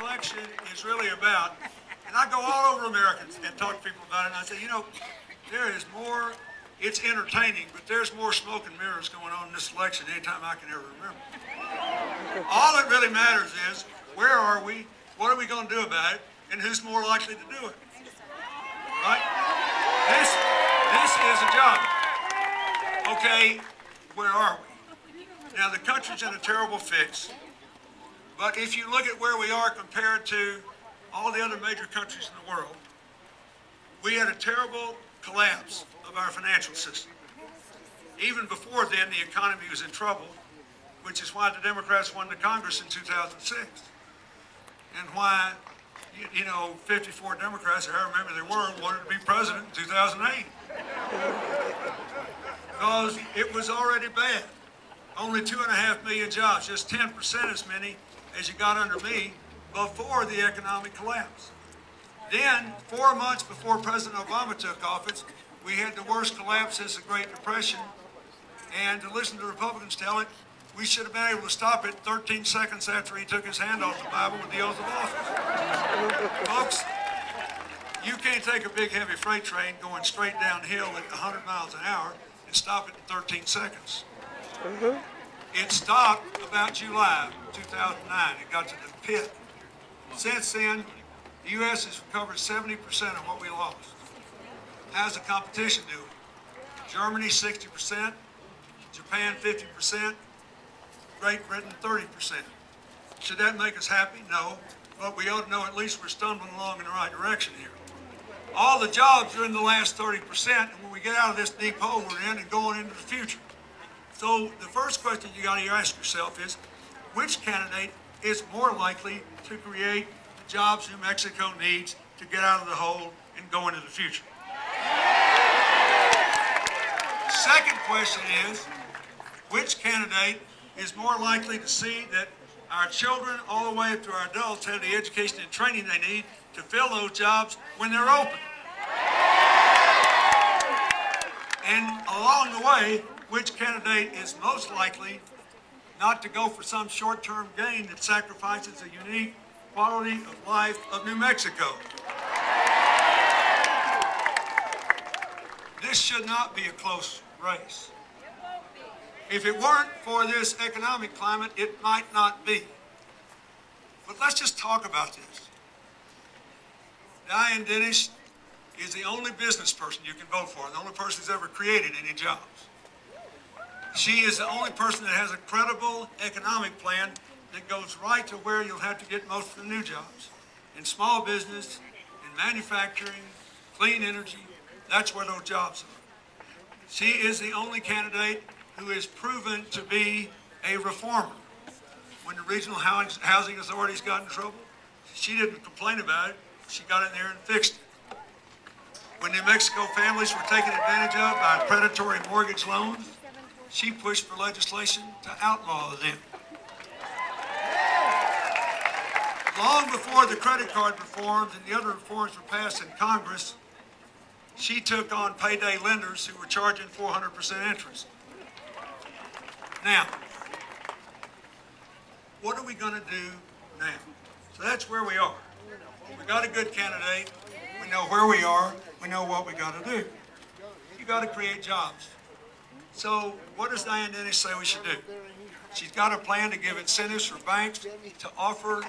election is really about, and I go all over America and talk to people about it, and I say, you know, there is more, it's entertaining, but there's more smoke and mirrors going on in this election anytime I can ever remember. All that really matters is, where are we, what are we going to do about it, and who's more likely to do it? Right? This is a job. Okay, where are we? Now, the country's in a terrible fix, but if you look at where we are compared to all the other major countries in the world, we had a terrible collapse of our financial system. Even before then, the economy was in trouble, which is why the Democrats won the Congress in 2006, and why, you know, 54 Democrats, I remember they were, wanted to be president in 2008. Because it was already bad. Only 2.5 million jobs, just 10% as many as you got under me before the economic collapse. Then, 4 months before President Obama took office, we had the worst collapse since the Great Depression. And to listen to Republicans tell it, we should have been able to stop it 13 seconds after he took his hand off the Bible with the oath of office. Folks, you can't take a big heavy freight train going straight downhill at 100 miles an hour and stop it in 13 seconds. It stopped about July 2009. It got to the pit. Since then, the U.S. has recovered 70% of what we lost. How's the competition doing? Germany 60%, Japan 50%, Great Britain 30%. Should that make us happy? No. But we ought to know at least we're stumbling along in the right direction here. All the jobs are in the last 30%, and when we get out of this deep hole we're in and going into the future. So the first question you got to ask yourself is, which candidate is more likely to create the jobs New Mexico needs to get out of the hole and go into the future? Second question is, which candidate is more likely to see that our children all the way up to our adults have the education and training they need to fill those jobs when they're open? And along the way, which candidate is most likely not to go for some short-term gain that sacrifices the unique quality of life of New Mexico? This should not be a close race. If it weren't for this economic climate, it might not be. But let's just talk about this. Diane Denish is the only business person you can vote for, the only person who's ever created any jobs. She is the only person that has a credible economic plan that goes right to where you'll have to get most of the new jobs. In small business, in manufacturing, clean energy, that's where those jobs are. She is the only candidate who is proven to be a reformer. When the regional housing authorities got in trouble, she didn't complain about it. She got in there and fixed it. When New Mexico families were taken advantage of by predatory mortgage loans, she pushed for legislation to outlaw them. Long before the credit card reforms and the other reforms were passed in Congress, she took on payday lenders who were charging 400% interest. Now, what are we going to do now? So that's where we are. We got a good candidate. We know where we are. We know what we got to do. You got to create jobs. So what does Diane Denish say we should do? She's got a plan to give incentives for banks to offer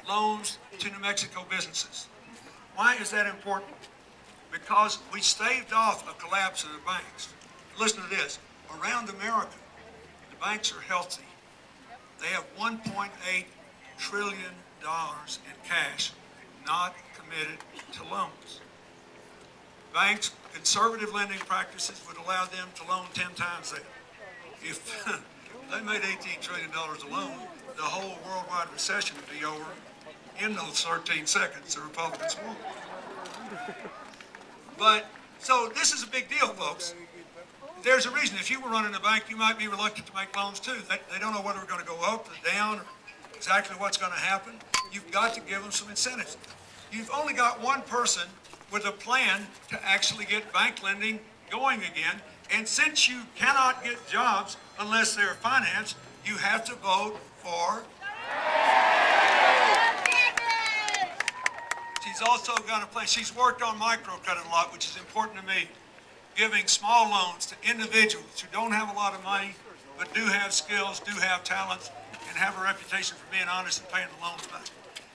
loans to New Mexico businesses. Why is that important? Because we staved off a collapse of the banks. Listen to this. Around America, the banks are healthy. They have $1.8 trillion in cash not committed to loans. Banks, conservative lending practices would allow them to loan 10 times that. If they made $18 trillion alone, the whole worldwide recession would be over in those 13 seconds the Republicans won. But, so this is a big deal, folks. There's a reason. If you were running a bank, you might be reluctant to make loans too. They don't know whether we're going to go up or down or exactly what's going to happen. You've got to give them some incentives. You've only got one person with a plan to actually get bank lending going again. And since you cannot get jobs unless they're financed, you have to vote for She's also got a plan. She's worked on microcredit a lot, which is important to me, giving small loans to individuals who don't have a lot of money, but do have skills, do have talents, and have a reputation for being honest and paying the loans back.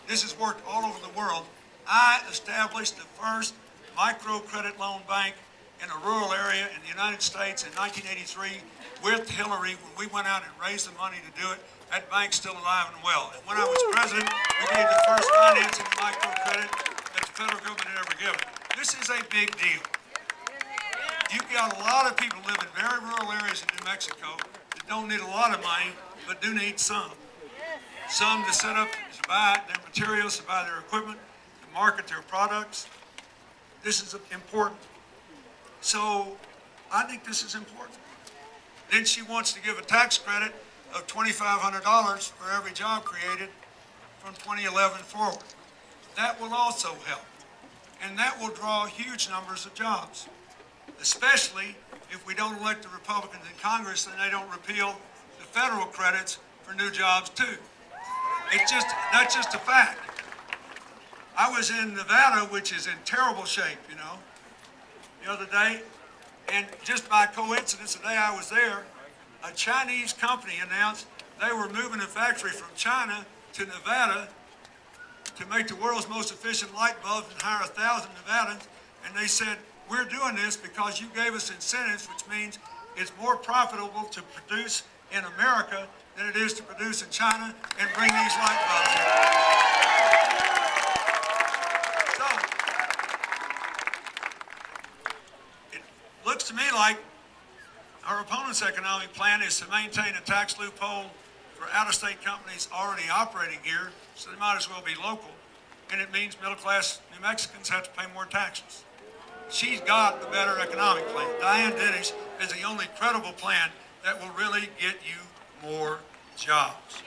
This has worked all over the world. I established the first microcredit loan bank in a rural area in the United States in 1983 with Hillary when we went out and raised the money to do it. That bank's still alive and well. And when I was president, we gave the first financing to microcredit that the federal government had ever given. This is a big deal. You've got a lot of people live in very rural areas in New Mexico that don't need a lot of money, but do need some. Some to set up, to buy their materials, to buy their equipment, to market their products. This is important. So I think this is important. Then she wants to give a tax credit of $2,500 for every job created from 2011 forward. That will also help. And that will draw huge numbers of jobs, especially if we don't elect the Republicans in Congress and they don't repeal the federal credits for new jobs too. That's just a fact. I was in Nevada, which is in terrible shape, the other day, and just by coincidence, the day I was there, a Chinese company announced they were moving a factory from China to Nevada to make the world's most efficient light bulbs and hire 1,000 Nevadans. And they said, we're doing this because you gave us incentives, which means it's more profitable to produce in America than it is to produce in China and bring these light bulbs in. So, it looks to me like our opponent's economic plan is to maintain a tax loophole for out-of-state companies already operating here, so they might as well be local, and it means middle-class New Mexicans have to pay more taxes. She's got the better economic plan. Diane Denish is the only credible plan that will really get you more jobs.